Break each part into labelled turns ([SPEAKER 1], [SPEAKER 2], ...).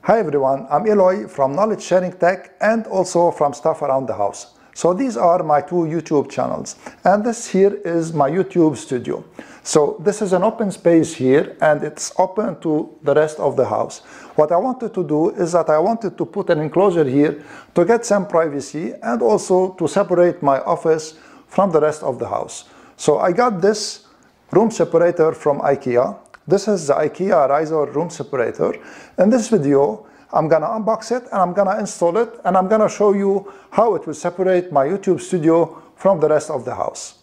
[SPEAKER 1] Hi everyone, I'm Eloy from Knowledge Sharing Tech and also from Stuff Around the House. So these are my two YouTube channels and this here is my YouTube studio. So this is an open space here and it's open to the rest of the house. What I wanted to do is that I wanted to put an enclosure here to get some privacy and also to separate my office from the rest of the house. So I got this room separator from IKEA. This is the IKEA RISOR room separator. In this video, I'm gonna unbox it and I'm gonna install it and I'm gonna show you how it will separate my YouTube studio from the rest of the house.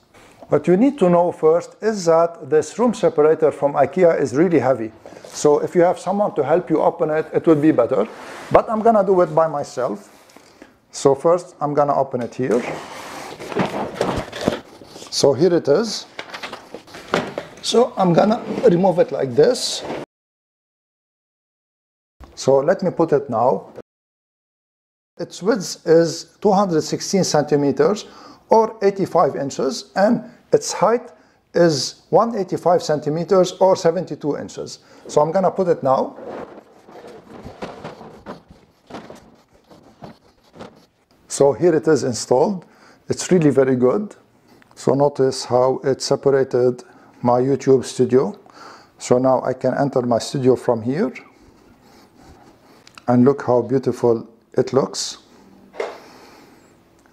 [SPEAKER 1] What you need to know first is that this room separator from IKEA is really heavy. So if you have someone to help you open it, it would be better. But I'm gonna do it by myself. So first, I'm gonna open it here. So here it is. So I'm gonna remove it like this. So let me put it now. Its width is 216 centimeters or 85 inches and its height is 185 centimeters or 72 inches. So I'm gonna put it now. So here it is installed. It's really very good. So notice how it separated my YouTube studio. So now I can enter my studio from here and look how beautiful it looks.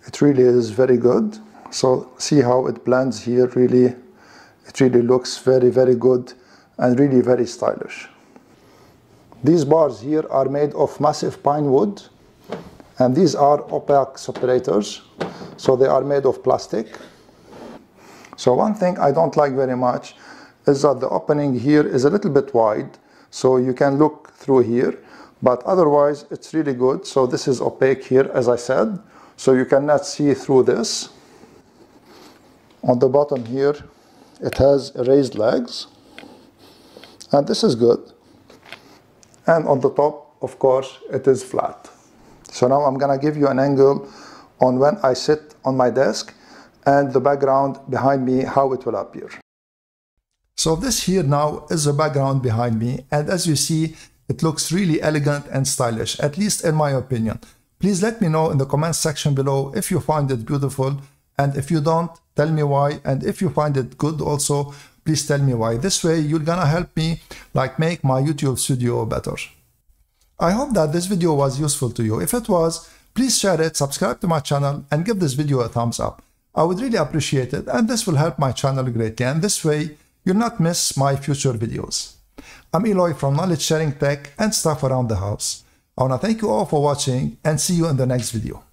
[SPEAKER 1] It really is very good. So see how it blends here. Really, it really looks very, very good and really very stylish. These bars here are made of massive pine wood and these are opaque separators. So they are made of plastic. So one thing I don't like very much is that the opening here is a little bit wide, so you can look through here, but otherwise it's really good. So this is opaque here, as I said, so you cannot see through this. On the bottom here, it has raised legs, and this is good. And on the top, of course, it is flat. So now I'm gonna give you an angle on when I sit on my desk and the background behind me, how it will appear. So this here now is the background behind me, and as you see, it looks really elegant and stylish, at least in my opinion. Please let me know in the comment section below if you find it beautiful, and if you don't, tell me why, and if you find it good also, please tell me why. This way you're gonna help me make my YouTube studio better. I hope that this video was useful to you. If it was, please share it, subscribe to my channel, and give this video a thumbs up. I would really appreciate it, and this will help my channel greatly, and this way you'll not miss my future videos. I'm Eloy from Knowledge Sharing Tech and Stuff Around the House. I want to thank you all for watching and see you in the next video.